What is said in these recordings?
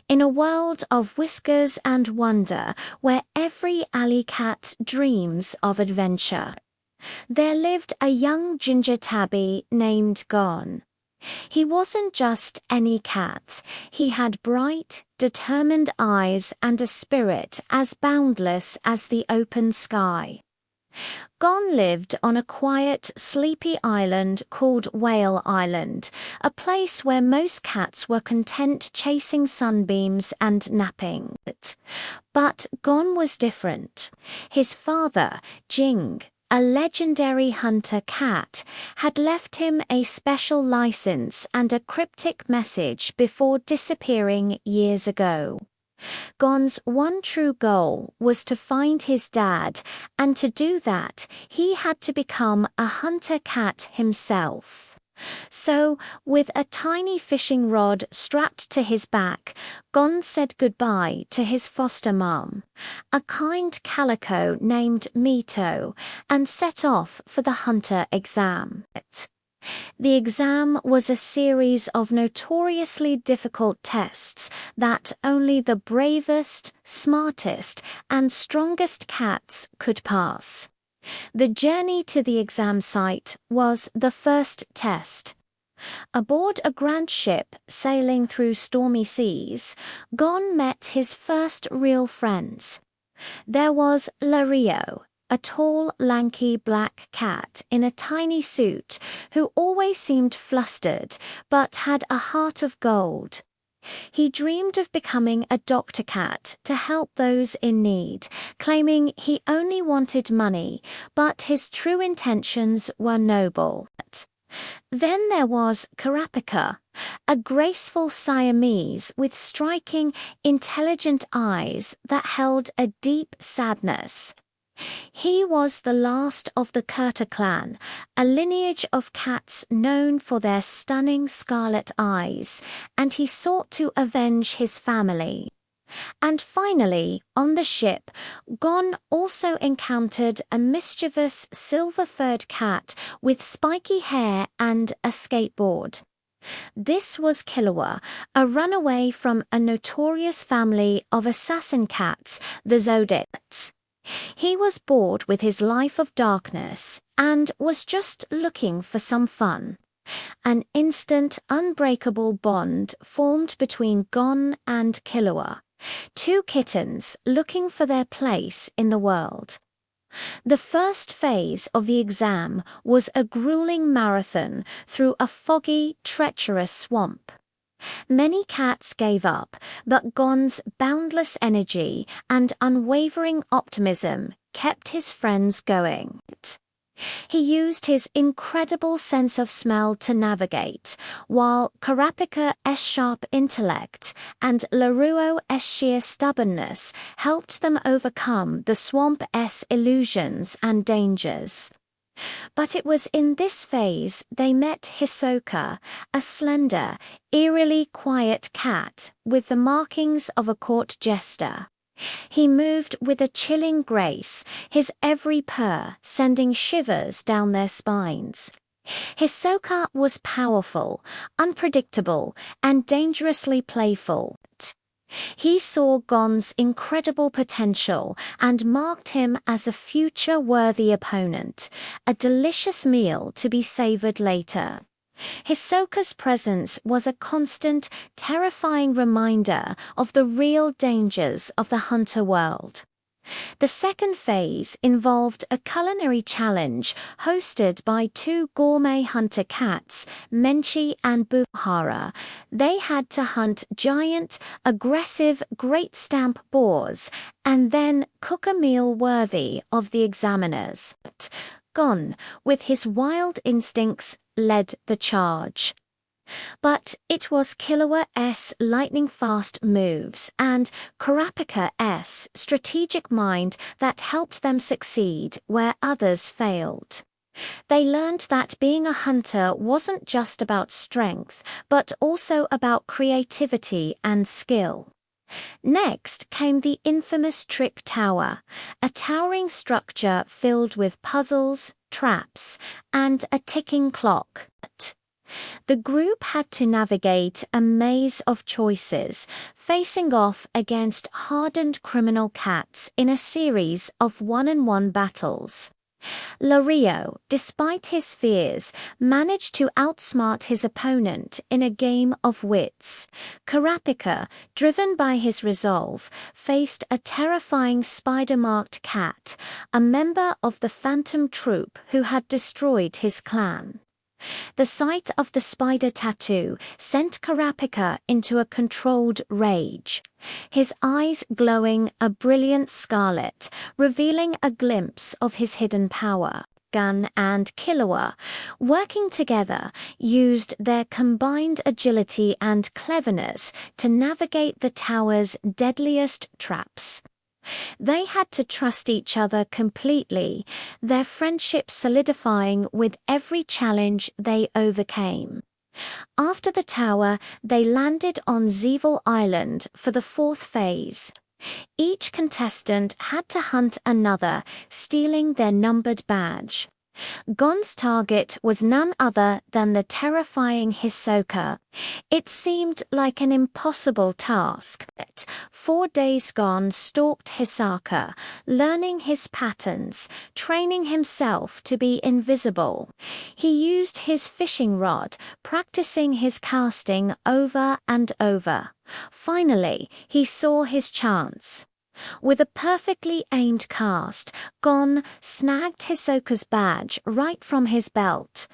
In a world of whiskers and wonder, where every alley cat dreams of adventure, there lived a young ginger tabby named Gon. He wasn't just any cat. He had bright, determined eyes and a spirit as boundless as the open sky. Gon lived on a quiet, sleepy island called Whale Island, a place where most cats were content chasing sunbeams and napping. But Gon was different. His father, Jing, a legendary hunter cat, had left him a special license and a cryptic message before disappearing years ago. Gon's one true goal was to find his dad, and to do that, he had to become a hunter cat himself. So, with a tiny fishing rod strapped to his back, Gon said goodbye to his foster mom, a kind calico named Mito, and set off for the hunter exam. The exam was a series of notoriously difficult tests that only the bravest, smartest, and strongest cats could pass. The journey to the exam site was the first test. Aboard a grand ship sailing through stormy seas, Gon met his first real friends. There was Leorio, a tall, lanky black cat in a tiny suit who always seemed flustered but had a heart of gold. He dreamed of becoming a doctor cat to help those in need, claiming he only wanted money, but his true intentions were noble. Then there was Kurapika, a graceful Siamese with striking, intelligent eyes that held a deep sadness. He was the last of the Kurta clan, a lineage of cats known for their stunning scarlet eyes, and he sought to avenge his family. And finally, on the ship, Gon also encountered a mischievous silver-furred cat with spiky hair and a skateboard. This was Killua, a runaway from a notorious family of assassin cats, the Zoldyck. He was bored with his life of darkness and was just looking for some fun. An instant, unbreakable bond formed between Gon and Killua, two kittens looking for their place in the world. The first phase of the exam was a grueling marathon through a foggy, treacherous swamp. Many cats gave up, but Gon's boundless energy and unwavering optimism kept his friends going. He used his incredible sense of smell to navigate, while Kurapika's sharp intellect and Leorio's sheer stubbornness helped them overcome the swamp's illusions and dangers. But it was in this phase they met Hisoka, a slender, eerily quiet cat with the markings of a court jester. He moved with a chilling grace, his every purr sending shivers down their spines. Hisoka was powerful, unpredictable, and dangerously playful. He saw Gon's incredible potential and marked him as a future-worthy opponent, a delicious meal to be savored later. Hisoka's presence was a constant, terrifying reminder of the real dangers of the hunter world. The second phase involved a culinary challenge hosted by two gourmet hunter cats, Menchi and Buhara. They had to hunt giant, aggressive, great stamp boars and then cook a meal worthy of the examiners. Gon, with his wild instincts, led the charge. But it was Killua's lightning-fast moves and Kurapika's strategic mind that helped them succeed where others failed. They learned that being a hunter wasn't just about strength, but also about creativity and skill. Next came the infamous Trick Tower, a towering structure filled with puzzles, traps, and a ticking clock. The group had to navigate a maze of choices, facing off against hardened criminal cats in a series of one-on-one battles. Leorio, despite his fears, managed to outsmart his opponent in a game of wits. Kurapika, driven by his resolve, faced a terrifying spider-marked cat, a member of the Phantom Troop who had destroyed his clan. The sight of the spider tattoo sent Kurapika into a controlled rage, his eyes glowing a brilliant scarlet, revealing a glimpse of his hidden power. Gun and Killua, working together, used their combined agility and cleverness to navigate the tower's deadliest traps. They had to trust each other completely, their friendship solidifying with every challenge they overcame. After the tower, they landed on Zevil Island for the fourth phase. Each contestant had to hunt another, stealing their numbered badge. Gon's target was none other than the terrifying Hisoka. It seemed like an impossible task. 4 days Gon stalked Hisoka, learning his patterns, training himself to be invisible. He used his fishing rod, practicing his casting over and over. Finally, he saw his chance. With a perfectly aimed cast, Gon snagged Hisoka's badge right from his belt.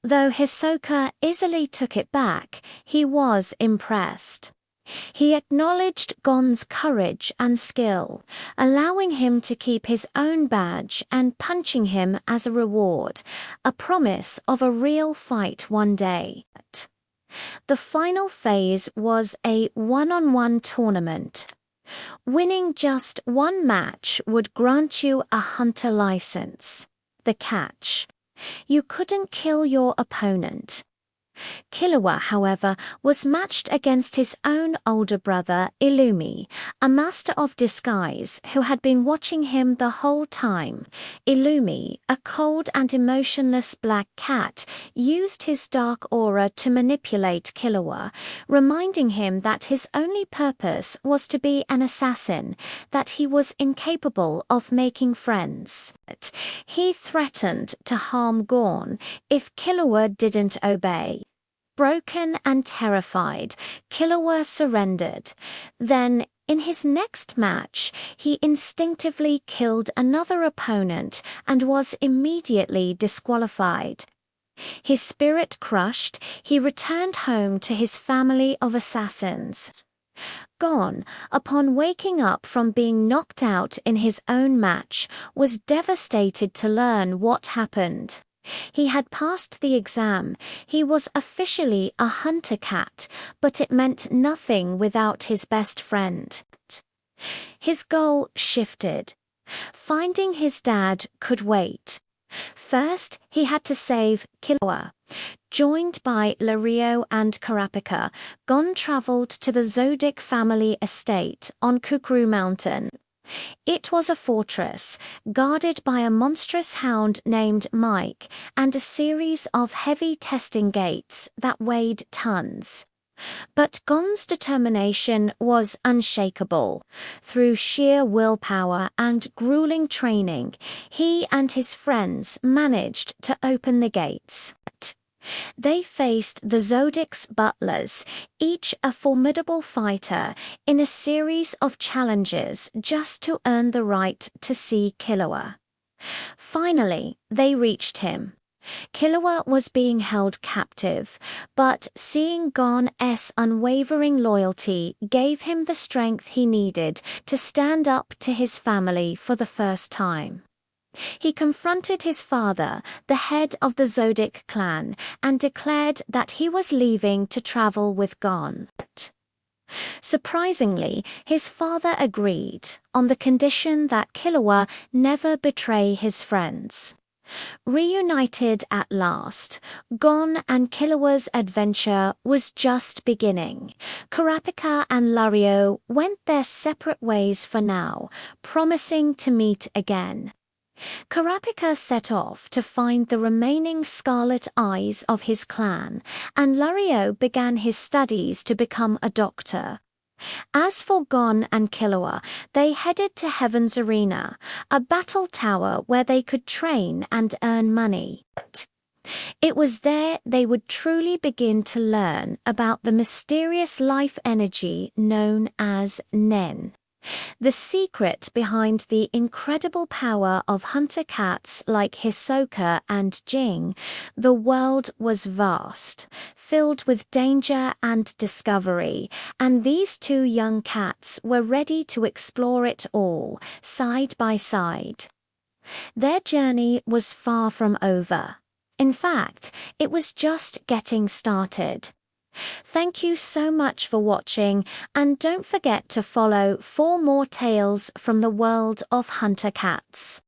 Though Hisoka easily took it back, he was impressed. He acknowledged Gon's courage and skill, allowing him to keep his own badge and punching him as a reward, a promise of a real fight one day. The final phase was a one-on-one tournament. Winning just one match would grant you a hunter license. The catch: you couldn't kill your opponent. Killua, however, was matched against his own older brother, Illumi, a master of disguise who had been watching him the whole time. Illumi, a cold and emotionless black cat, used his dark aura to manipulate Killua, reminding him that his only purpose was to be an assassin, that he was incapable of making friends. He threatened to harm Gon if Killua didn't obey. Broken and terrified, Killua surrendered. Then, in his next match, he instinctively killed another opponent and was immediately disqualified. His spirit crushed, he returned home to his family of assassins. Gon, upon waking up from being knocked out in his own match, was devastated to learn what happened. He had passed the exam. He was officially a hunter cat, but it meant nothing without his best friend. His goal shifted. Finding his dad could wait. First, he had to save Killua. Joined by Leorio and Kurapika, Gon traveled to the Zoldyck family estate on Kukuru Mountain. It was a fortress, guarded by a monstrous hound named Mike, and a series of heavy testing gates that weighed tons. But Gon's determination was unshakable. Through sheer willpower and grueling training, he and his friends managed to open the gates. They faced the Zoldyck's butlers, each a formidable fighter, in a series of challenges just to earn the right to see Killua. Finally, they reached him. Killua was being held captive, but seeing Gon's unwavering loyalty gave him the strength he needed to stand up to his family for the first time. He confronted his father, the head of the Zoldyck clan, and declared that he was leaving to travel with Gon. Surprisingly, his father agreed, on the condition that Killua never betray his friends. Reunited at last, Gon and Killua's adventure was just beginning. Kurapika and Leorio went their separate ways for now, promising to meet again. Kurapika set off to find the remaining scarlet eyes of his clan, and Leorio began his studies to become a doctor. As for Gon and Killua, they headed to Heaven's Arena, a battle tower where they could train and earn money. It was there they would truly begin to learn about the mysterious life energy known as Nen. The secret behind the incredible power of hunter cats like Hisoka and Jing, the world was vast, filled with danger and discovery, and these two young cats were ready to explore it all, side by side. Their journey was far from over. In fact, it was just getting started. Thank you so much for watching, and don't forget to follow for more tales from the world of hunter cats.